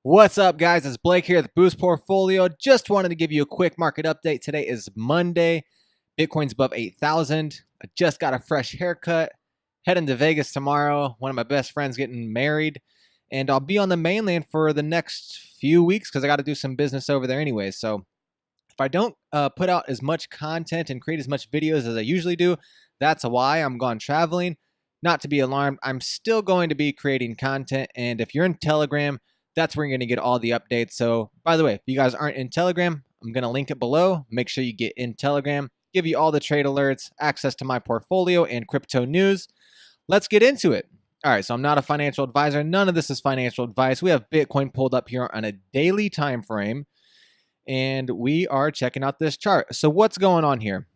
What's up, guys? It's Blake here at the Boost Portfolio. Just wanted to give you a quick market update. Today is Monday. Bitcoin's above 8,000. I just got a fresh haircut. Heading to Vegas tomorrow. One of my best friends getting married. And I'll be on the mainland for the next few weeks because I got to do some business over there anyway. So if I don't put out as much content and create as much videos as I usually do, that's why I'm gone traveling. Not to be alarmed, I'm still going to be creating content. And if you're in Telegram, that's where you're going to get all the updates. So, by the way, if you guys aren't in Telegram, I'm going to link it below. Make sure you get in Telegram, give you all the trade alerts, access to my portfolio, and crypto news. Let's get into it. All right, so I'm not a financial advisor. None of this is financial advice. We have Bitcoin pulled up here on a daily time frame, and we are checking out this chart. So what's going on here?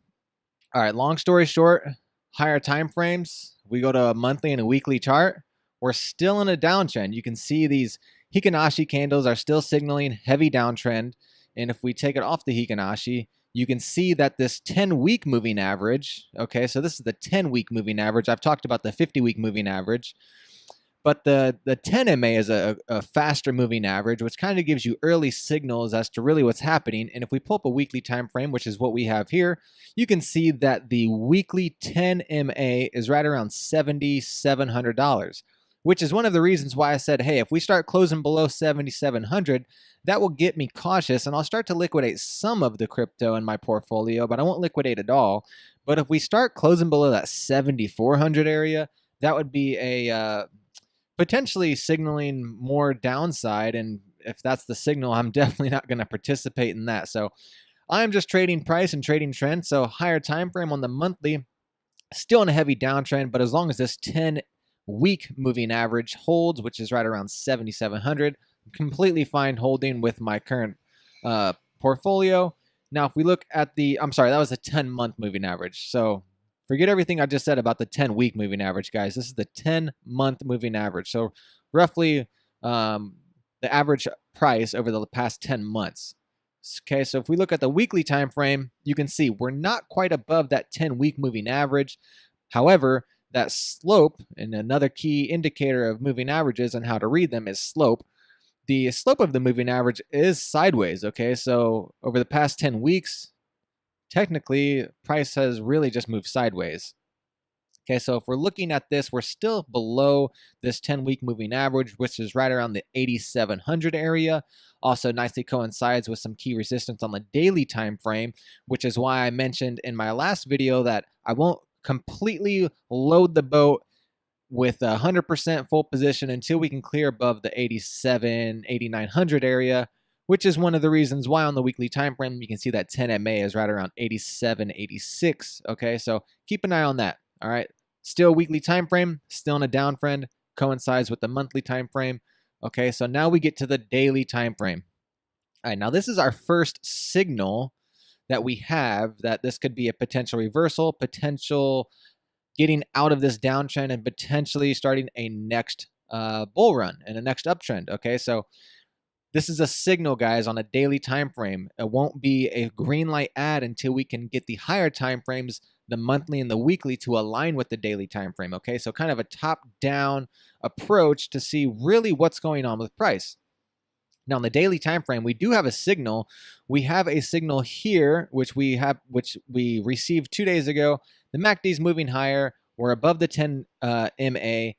All right, long story short, higher time frames. We go to a monthly and a weekly chart. We're still in a downtrend. You can see these Hikinashi candles are still signaling heavy downtrend. And if we take it off the Hikinashi, you can see that this 10-week moving average, okay, so this is the 10-week moving average. I've talked about the 50-week moving average. But the 10 MA is a faster moving average, which kind of gives you early signals as to really what's happening. And if we pull up a weekly time frame, which is what we have here, you can see that the weekly 10 MA is right around $7,700, which is one of the reasons why I said, hey, if we start closing below 7,700, that will get me cautious, and I'll start to liquidate some of the crypto in my portfolio, but I won't liquidate it all. But if we start closing below that 7,400 area, that would be a potentially signaling more downside. And if that's the signal, I'm definitely not going to participate in that. So I'm just trading price and trading trend. So higher time frame on the monthly, still in a heavy downtrend, but as long as this 10-week moving average holds, which is right around 7,700, completely fine holding with my current portfolio. Now, if we look at I'm sorry, that was a 10-month moving average. So forget everything I just said about the 10-week moving average, guys. This is the 10-month moving average. So roughly the average price over the past 10 months. Okay, so if we look at the weekly time frame, you can see we're not quite above that 10-week moving average. However, that slope, and another key indicator of moving averages and how to read them is slope. The slope of the moving average is sideways, okay? So over the past 10 weeks, technically, price has really just moved sideways. Okay, so if we're looking at this, we're still below this 10-week moving average, which is right around the 8,700 area. Also nicely coincides with some key resistance on the daily time frame, which is why I mentioned in my last video that I won't completely load the boat with 100% full position until we can clear above the 87, 8,900 area, which is one of the reasons why on the weekly time frame you can see that 10 MA is right around 87, 86. Okay, so keep an eye on that. All right, still weekly time frame, still in a downtrend, coincides with the monthly time frame. Okay, so now we get to the daily time frame. All right, now this is our first signal that we have that this could be a potential reversal, potential getting out of this downtrend, and potentially starting a next bull run and a next uptrend. Okay, so this is a signal, guys, on a daily time frame. It won't be a green light ad until we can get the higher time frames, the monthly and the weekly, to align with the daily time frame. Okay, so kind of a top-down approach to see really what's going on with price. Now, on the daily time frame, we do have a signal. We have a signal here, which we received 2 days ago. The MACD is moving higher. We're above the 10 MA,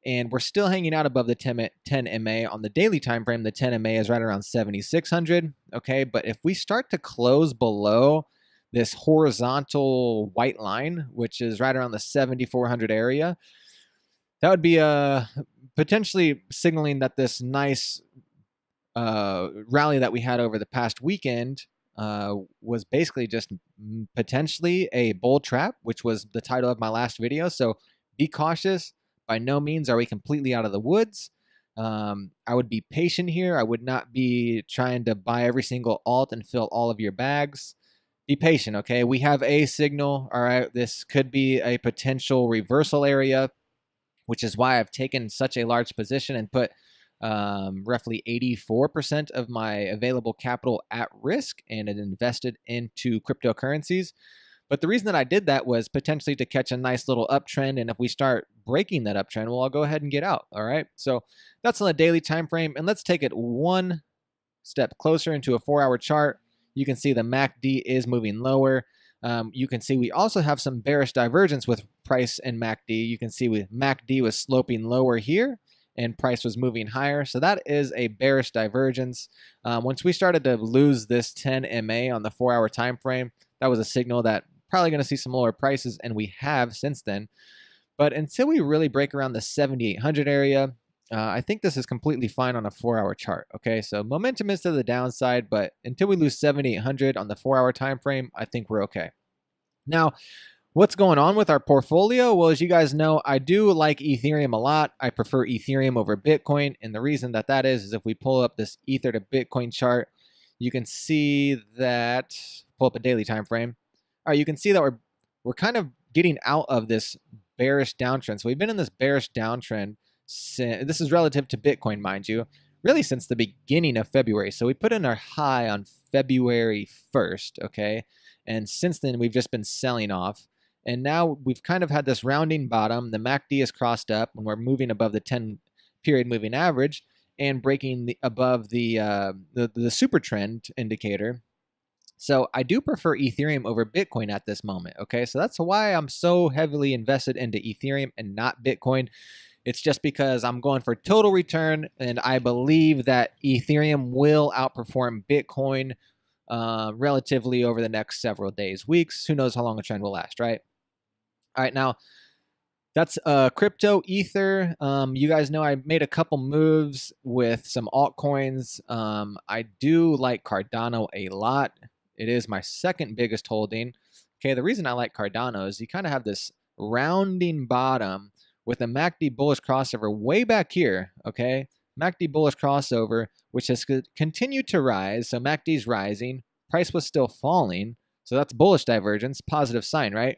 and we're still hanging out above the 10 MA. On the daily time frame, the 10 MA is right around 7,600. Okay, but if we start to close below this horizontal white line, which is right around the 7,400 area, that would be potentially signaling that this nice rally that we had over the past weekend was basically just potentially a bull trap, which was the title of my last video. So be cautious. By no means are we completely out of the woods. I would be patient here. I would not be trying to buy every single alt and fill all of your bags. Be patient, okay? We have a signal. All right, this could be a potential reversal area, which is why I've taken such a large position and put roughly 84% of my available capital at risk and it invested into cryptocurrencies. But the reason that I did that was potentially to catch a nice little uptrend. And if we start breaking that uptrend, well, I'll go ahead and get out. All right. So that's on the daily time frame. And let's take it one step closer into a 4-hour chart. You can see the MACD is moving lower. You can see we also have some bearish divergence with price and MACD. You can see MACD was sloping lower here and price was moving higher. So that is a bearish divergence. Once we started to lose this 10 MA on the 4-hour time frame, that was a signal that probably going to see some lower prices, and we have since then. But until we really break around the 7,800 area, I think this is completely fine on a 4-hour chart. Okay, so momentum is to the downside, but until we lose 7,800 on the 4-hour time frame, I think we're okay. Now, what's going on with our portfolio? Well, as you guys know, I do like Ethereum a lot. I prefer Ethereum over Bitcoin, and the reason that is if we pull up this Ether to Bitcoin chart, you can see that, pull up a daily time frame. All right, you can see that we're kind of getting out of this bearish downtrend. So we've been in this bearish downtrend since, this is relative to Bitcoin, mind you, really since the beginning of February. So we put in our high on February 1st, okay? And since then, we've just been selling off. And now we've kind of had this rounding bottom. The MACD is crossed up and we're moving above the 10-period moving average and breaking above the super trend indicator. So I do prefer Ethereum over Bitcoin at this moment, okay? So that's why I'm so heavily invested into Ethereum and not Bitcoin. It's just because I'm going for total return, and I believe that Ethereum will outperform Bitcoin relatively over the next several days, weeks. Who knows how long a trend will last, right? All right, now that's crypto Ether. You guys know I made a couple moves with some altcoins. I do like Cardano a lot. It is my second biggest holding. Okay, the reason I like Cardano is you kind of have this rounding bottom with a MACD bullish crossover way back here, okay? MACD bullish crossover, which has continued to rise. So MACD's rising. Price was still falling. So that's bullish divergence, positive sign, right?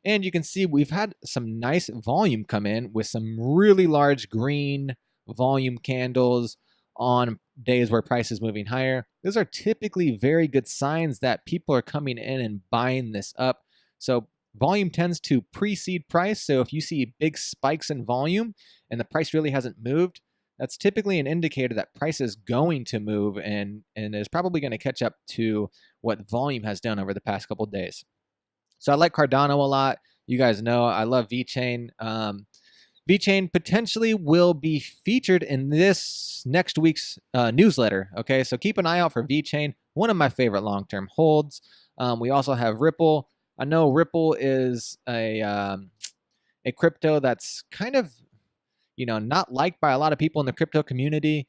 And you can see we've had some nice volume come in with some really large green volume candles on days where price is moving higher. Those are typically very good signs that people are coming in and buying this up. So volume tends to precede price. So if you see big spikes in volume and the price really hasn't moved, that's typically an indicator that price is going to move and is probably going to catch up to what volume has done over the past couple of days. So I like Cardano a lot. You guys know I love VeChain. VeChain potentially will be featured in this next week's newsletter. Okay, so keep an eye out for VeChain, one of my favorite long-term holds. We also have Ripple. I know Ripple is a crypto that's kind of, not liked by a lot of people in the crypto community.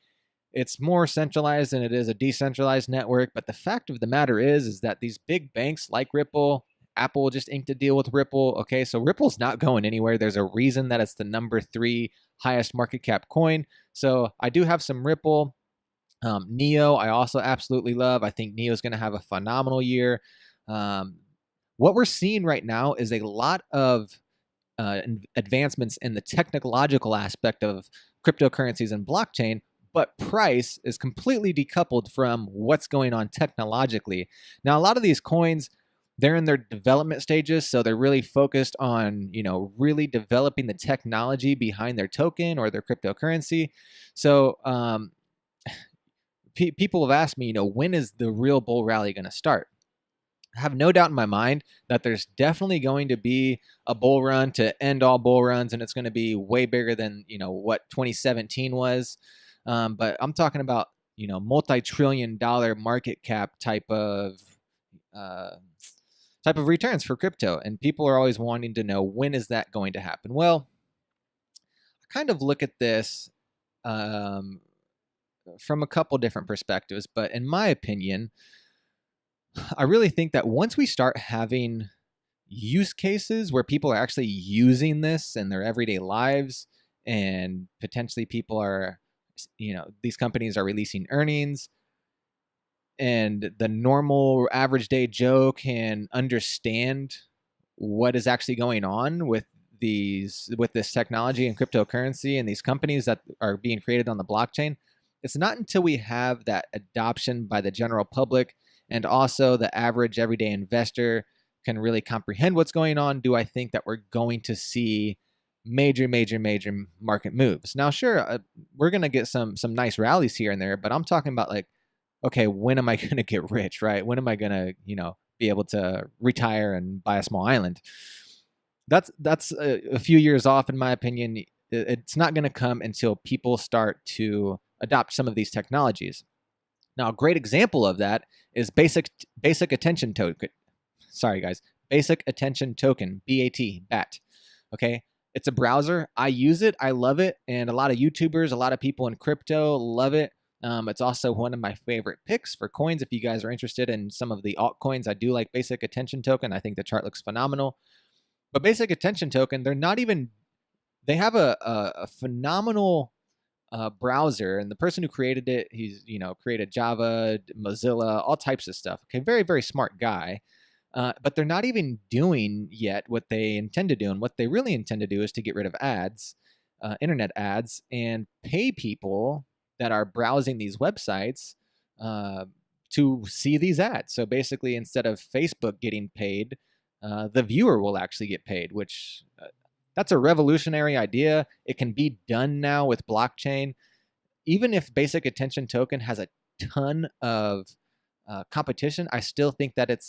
It's more centralized than it is a decentralized network. But the fact of the matter is that these big banks like Ripple, Apple just inked a deal with Ripple. Okay, so Ripple's not going anywhere. There's a reason that it's the number 3 highest market cap coin. So I do have some Ripple. NEO, I also absolutely love. I think NEO is going to have a phenomenal year. What we're seeing right now is a lot of advancements in the technological aspect of cryptocurrencies and blockchain, but price is completely decoupled from what's going on technologically. Now, a lot of these coins, they're in their development stages, so they're really focused on, really developing the technology behind their token or their cryptocurrency. So people have asked me, when is the real bull rally going to start? I have no doubt in my mind that there's definitely going to be a bull run to end all bull runs, and it's going to be way bigger than, what 2017 was. But I'm talking about, multi-trillion-dollar market cap type of returns for crypto, and people are always wanting to know, when is that going to happen? Well, I kind of look at this from a couple different perspectives, but in my opinion, I really think that once we start having use cases where people are actually using this in their everyday lives, and potentially people are, these companies are releasing earnings, and the normal average day Joe can understand what is actually going on with this technology and cryptocurrency and these companies that are being created on the blockchain. It's not until we have that adoption by the general public and also the average everyday investor can really comprehend what's going on, do I think that we're going to see major market moves. Now, sure, we're going to get some nice rallies here and there, but I'm talking about like, okay, when am I going to get rich, right? When am I going to, be able to retire and buy a small island? That's a few years off, in my opinion. It's not going to come until people start to adopt some of these technologies. Now, a great example of that is basic attention token. Sorry, guys. Basic attention token, BAT. Okay. It's a browser. I use it. I love it. And a lot of YouTubers, a lot of people in crypto love it. It's also one of my favorite picks for coins. If you guys are interested in some of the altcoins, I do like basic attention token. I think the chart looks phenomenal. But basic attention token, they have a phenomenal browser, and the person who created it, he's created Java, Mozilla, all types of stuff. Okay, very smart guy. But they're not even doing yet what they intend to do, and what they really intend to do is to get rid of ads, internet ads, and pay people that are browsing these websites to see these ads. So basically, instead of Facebook getting paid, the viewer will actually get paid, which that's a revolutionary idea. It can be done now with blockchain. Even if basic attention token has a ton of competition, I still think that it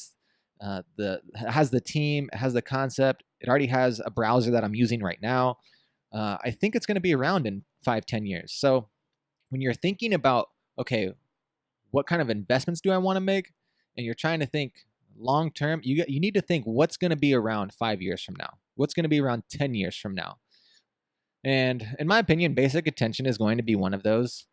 has the team, it has the concept. It already has a browser that I'm using right now. I think it's going to be around in 5-10 years. So when you're thinking about, okay, what kind of investments do I want to make? And you're trying to think long term, you need to think what's going to be around 5 years from now. What's going to be around 10 years from now? And in my opinion, basic attention is going to be one of those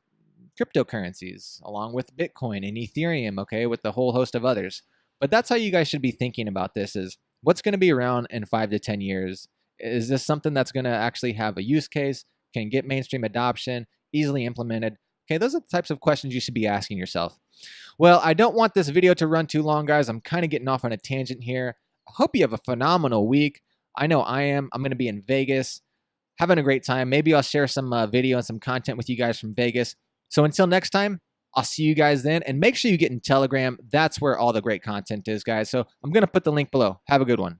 cryptocurrencies, along with Bitcoin and Ethereum, okay, with the whole host of others. But that's how you guys should be thinking about this: is what's going to be around in 5 to 10 years? Is this something that's going to actually have a use case, can get mainstream adoption, easily implemented? Okay, those are the types of questions you should be asking yourself. Well, I don't want this video to run too long, guys. I'm kind of getting off on a tangent here. I hope you have a phenomenal week. I know I am. I'm going to be in Vegas, having a great time. Maybe I'll share some video and some content with you guys from Vegas. So until next time, I'll see you guys then. And make sure you get in Telegram. That's where all the great content is, guys. So I'm going to put the link below. Have a good one.